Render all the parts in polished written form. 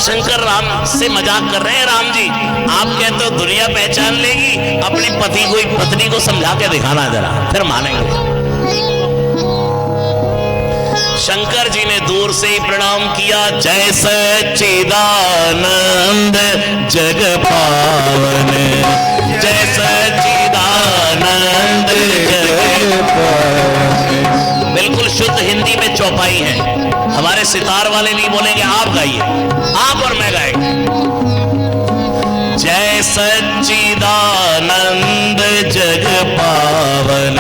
शंकर राम से मजाक कर रहे हैं। राम जी आप कहते हो दुनिया पहचान लेगी, अपनी पत्नी को समझा के दिखाना जरा, फिर मानेंगे। शंकर जी ने दूर से ही प्रणाम किया। जय सच्चिदानंद जग पावन, जय सच्चिदानंद जग पावन। बिल्कुल शुद्ध हिंदी में चौपाई है। हमारे सितार वाले नहीं बोलेंगे, आप गाइए, आप और मैं गाएंगे। जय सच्चिदानंद जग पावन,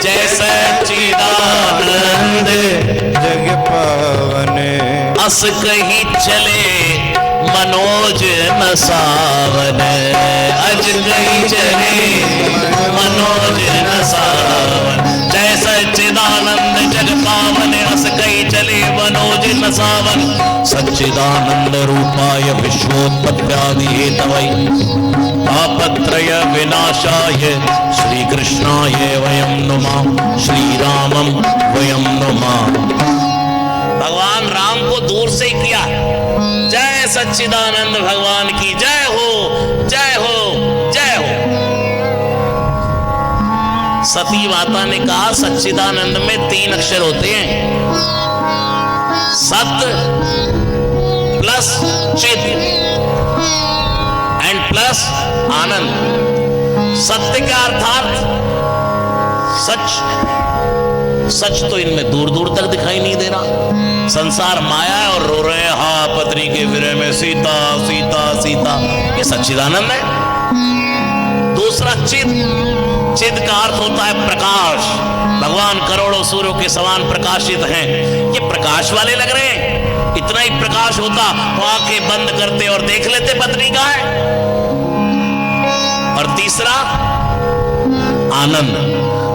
जय सच्चिदानंद जग पावन। अस कहीं चले मनोज न सावन, अज कहीं चले मनोज न सावन। जय सच्चिदानंद जग पावन, अस कहीं चले मनोज न सावन। सच्चिदानंद रूपाय विश्वोत्पत्त्यादि हेतवे तापत्रय विनाशाय श्री कृष्णाय वयं नुमः, श्री रामं वयं नुमः। भगवान राम को दूर से ही किया। जय सच्चिदानंद भगवान की जय हो, जय हो, जय हो। सती माता ने कहा सच्चिदानंद में 3 अक्षर होते हैं, सत्य प्लस चित एंड प्लस आनंद। सत्य का अर्थात सच, सच तो इनमें दूर दूर तक दिखाई नहीं दे रहा। संसार माया है और रो रहे हैं, हाँ पत्नी के विरह में सीता सीता सीता, ये सच्चिदानंद है। दूसरा चित, चित का अर्थ होता है प्रकाश। भगवान करोड़ों सूर्यों के समान प्रकाशित हैं, ये प्रकाश वाले लग रहे हैं। इतना ही प्रकाश होता तो आंखें बंद करते और देख लेते पत्नी का है। और तीसरा आनंद,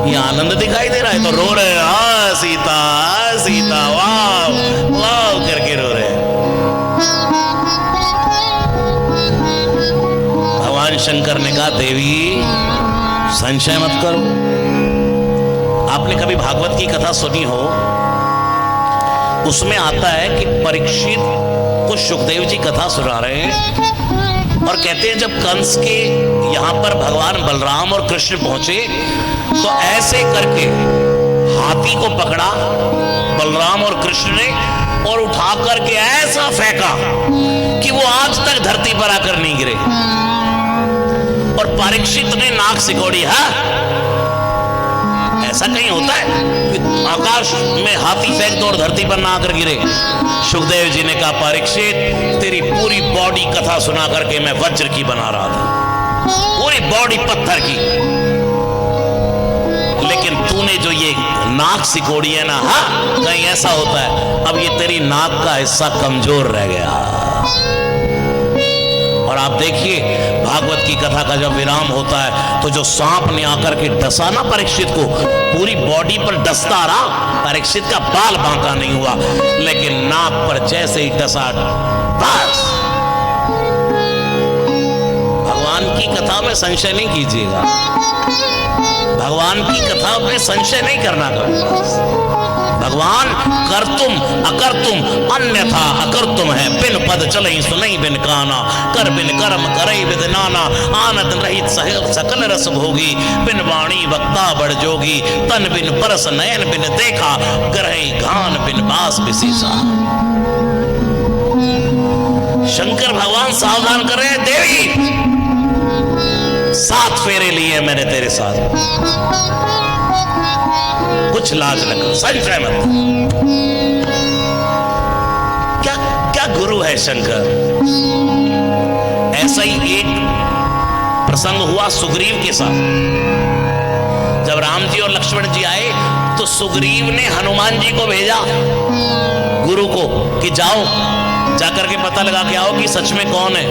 ये आनंद दिखाई दे रहा है तो रो रहे हैं, हाँ सीता सीता, वाह वाह करके रो रहे हैं। भगवान शंकर ने कहा देवी संशय मत करो। आपने कभी भागवत की कथा सुनी हो, उसमें आता है कि परीक्षित को सुखदेव जी कथा सुना रहे हैं और कहते हैं जब कंस के यहां पर भगवान बलराम और कृष्ण पहुंचे तो ऐसे करके हाथी को पकड़ा बलराम और कृष्ण ने और उठा करके ऐसा फेंका कि वो आज तक धरती पर आकर नहीं गिरे। और परीक्षित ने नाक सिकोड़ी। है ऐसा कहीं होता है कि आकाश में हाथी फेंक दो और धरती पर ना आकर गिरे। सुखदेव जी ने कहा परीक्षित तेरी पूरी बॉडी कथा सुना करके मैं वज्र की बना रहा था, पूरी बॉडी पत्थर की, लेकिन तूने जो ये नाक सिकोड़ी है ना, हाँ कहीं ऐसा होता है अब ये तेरी नाक का हिस्सा कमजोर रह गया। और आप देखिए भागवत की कथा का जब विराम होता है तो जो सांप ने आकर के डसा ना परीक्षित को, पूरी बॉडी पर डसता रहा, परीक्षित का बाल बांका नहीं हुआ, लेकिन नाक पर जैसे ही डसा बस। भगवान की कथा में संशय नहीं कीजिएगा, भगवान की कथा में संशय नहीं करना कभी। भगवान करतुम अकर्तुम अन्यथा अकर्तुम है, बिन पद चलई सुनई बिन काना, कर बिन कर्म करई विद नाना, आनंद रहित सकल रस भोगी, बिन वाणी वक्ता बड़ जोगी, तन बिन परस नयन बिन देखा, ग्रहि घान बिन बास विशेषा। शंकर भगवान सावधान कर रहे हैं, देवी 7 फेरे लिए मैंने तेरे साथ, कुछ लाज न करो, संशय मत। क्या क्या गुरु है शंकर। ऐसा ही एक प्रसंग हुआ सुग्रीव के साथ। जब राम जी और लक्ष्मण जी आए तो सुग्रीव ने हनुमान जी को भेजा गुरु को कि जाओ जाकर के पता लगा के आओ कि सच में कौन है।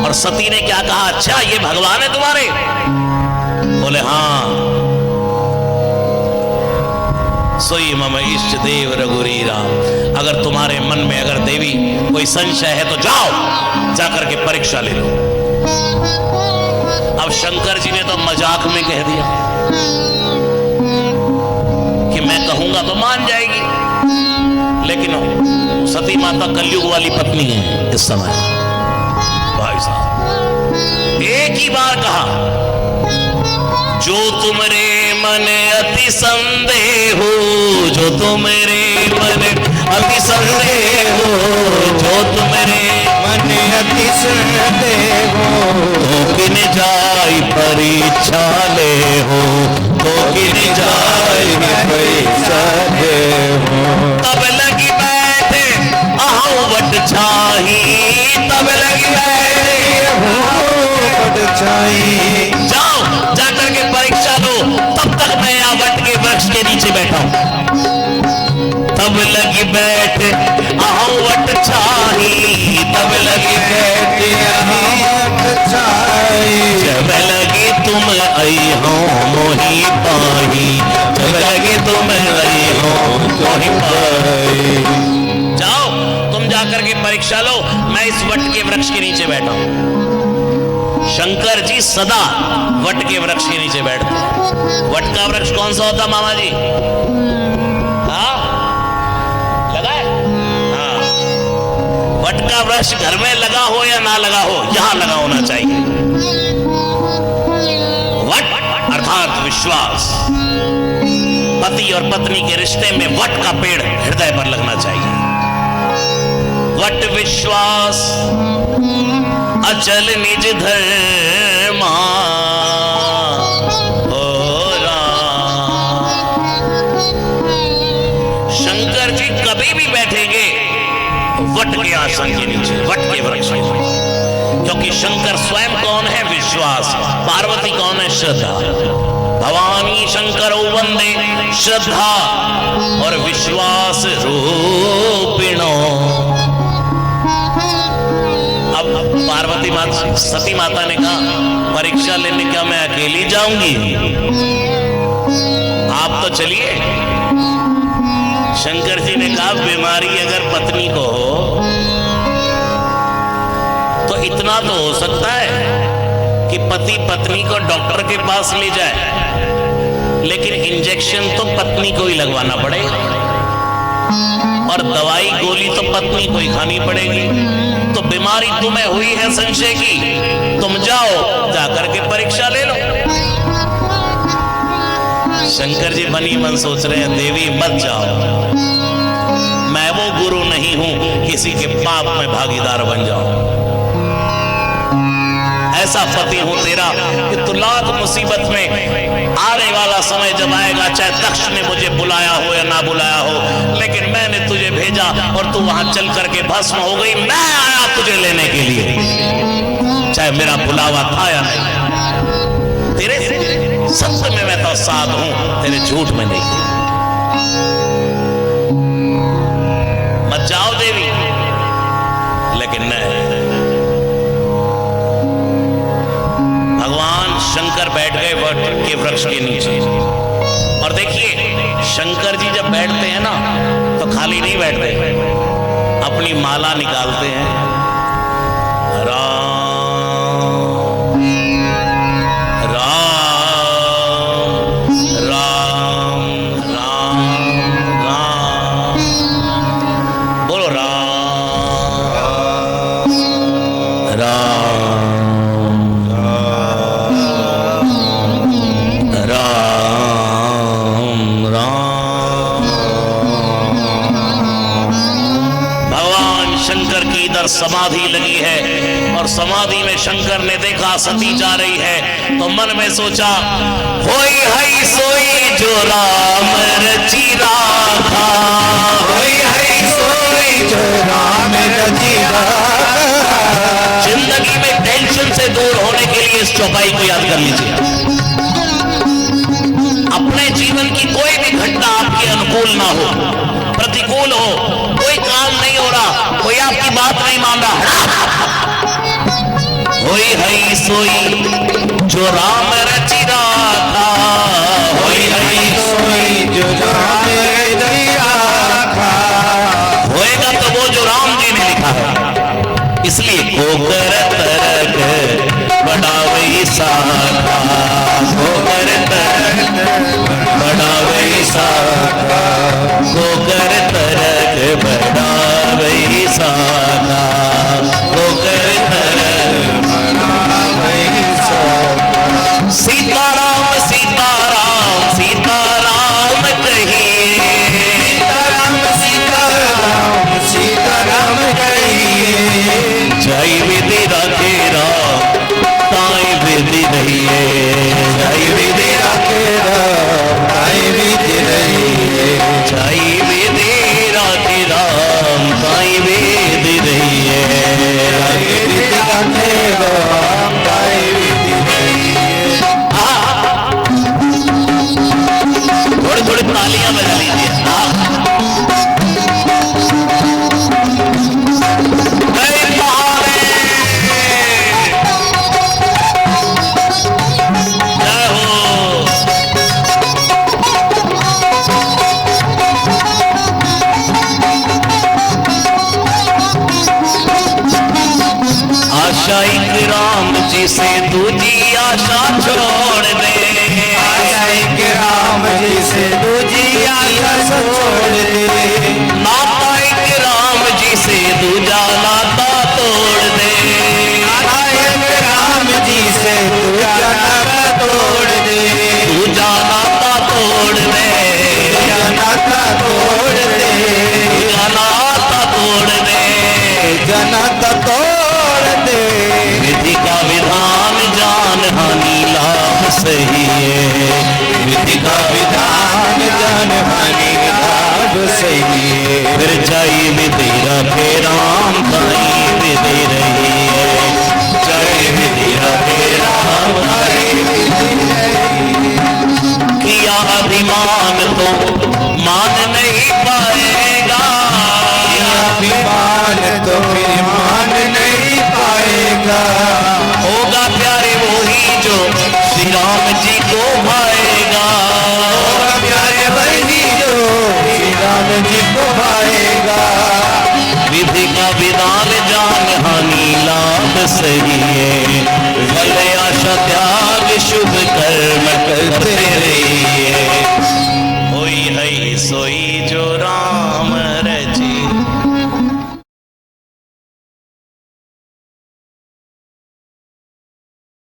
और सती ने क्या कहा, अच्छा ये भगवान है तुम्हारे? बोले हाँ, सोई मम इष्ट देव रघुवीरा। अगर तुम्हारे मन में अगर देवी कोई संशय है तो जाओ जाकर के परीक्षा ले लो। अब शंकर जी ने तो मजाक में कह दिया कि मैं कहूंगा तो मान जाएगी, लेकिन सती माता कलयुग वाली पत्नी है इस समय। भाई साहब एक ही बार कहा, जो तुमरे मन अति संदेह हो, जो तुमरे मन अति संदेह हो, जो तुमरे मन अति संदेह हो, तो किन जाय परीक्षा ले हो, तो किन जाय परीक्षा ले हो। तब लगी बैठे अहूँ वट छाही, तब लगी बैठे वट छाही। जाओ जाकर के परीक्षा लो, तब तक मैं यहाँ वट के वृक्ष के नीचे बैठा हूँ। तब लगी बैठे अहूँ वट छाही, तब लगी बैठे वट छाही। जब लगी तुम आई हो मोही पाही, जब लगी तुम आई हो मोही पाही। जाओ तुम जाकर के परीक्षा लो, मैं इस वट के वृक्ष के नीचे बैठा हूं। शंकर जी सदा वट के वृक्ष के नीचे बैठते हैं। वट का वृक्ष कौन सा होता मामा जी? हाँ लगा है? हाँ, वट का वृक्ष घर में लगा हो या ना लगा हो, यहां लगा होना चाहिए। वट अर्थात विश्वास। पति और पत्नी के रिश्ते में वट का पेड़ हृदय पर लगना चाहिए। वट विश्वास अचल निज धर्मा, हो राम। शंकर जी कभी भी बैठेंगे वट के आसन के नीचे, वट के वृक्ष के नीचे, क्योंकि शंकर स्वयं कौन है? विश्वास। पार्वती कौन है? श्रद्धा। भवानी शंकर वंदे श्रद्धा और विश्वास रूपिणो। अब पार्वती माता, सती माता ने कहा परीक्षा लेने क्या मैं अकेली जाऊंगी? आप तो चलिए। शंकर जी ने कहा बीमारी अगर पत्नी को हो तो इतना तो हो सकता है कि पति पत्नी को डॉक्टर के पास ले जाए, लेकिन इंजेक्शन तो पत्नी को ही लगवाना पड़ेगा और दवाई गोली तो पत्नी को ही खानी पड़ेगी। तो बीमारी तुम्हें हुई है संशय की, तुम जाओ जाकर के परीक्षा ले लो। शंकर जी मनी मन सोच रहे हैं देवी मत जाओ, मैं वो गुरु नहीं हूं किसी के पाप में भागीदार बन जाऊं। ऐसा पति हूं तेरा कि तू लाख मुसीबत में आने वाला समय जब आएगा, चाहे दक्ष ने मुझे बुलाया हो या ना बुलाया हो, लेकिन मैंने तुझे भेजा और तू वहां चल करके भस्म हो गई। मैं आया तुझे लेने के लिए, चाहे मेरा बुलावा था या नहीं। तेरे सत्य में मैं तो साध हूं, तेरे झूठ में नहीं। मत जाओ देवी। लेकिन नहीं, भगवान शंकर बैठ गए वट के वृक्ष के नीचे। और देखिए शंकर जी जब बैठते हैं ना तो खाली नहीं बैठते, अपनी माला निकालते हैं। राम राम राम राम राम, बोलो राम राम राम राम। भगवान शंकर की इधर समाधि लगी है और समाधि में शंकर ने देखा सती जा रही है तो मन में सोचा होई हई सोई जो राम रची राखा, होई हई सोई जो राम रची राखा। जिंदगी में टेंशन से दूर होने के लिए इस चौपाई को याद कर लीजिए। अपने जीवन की कोई भी घटना आपके अनुकूल ना हो, प्रतिकूल हो, कोई काम नहीं हो रहा, कोई आपकी बात नहीं मान रहा, होई हई सोई जो राम रची राखा, होई हई सोई जो राम रची राखा। होएगा तो वो जो राम जी ने लिखा है। इसलिए कोकर तरक बढ़ावे साखा, कोकर तरक बढ़ावे साखा, कोकर तरक बढ़ावे एक राम जी से दूजी आशा छोड़ दे, आशा एक राम जी से दूजी आशा छोड़ दे, नाता एक राम जी से दूजा नाता तोड़ दे, नाता एक राम जी से दूजा नाता तोड़ दे, दूजा नाता तोड़ दे, दूजा नाता तोड़ दे, दूजा नाता तोड़ दे, दूजा नाता तोड़ दे। विधि का विधान जान हानि लाभ सही है, विधि का विधान जन हानि लाभ सही है, फिर जाई विधि रखे राम ताई विधि रही है, जय विधि रखे राम ताई किया अभिमान तो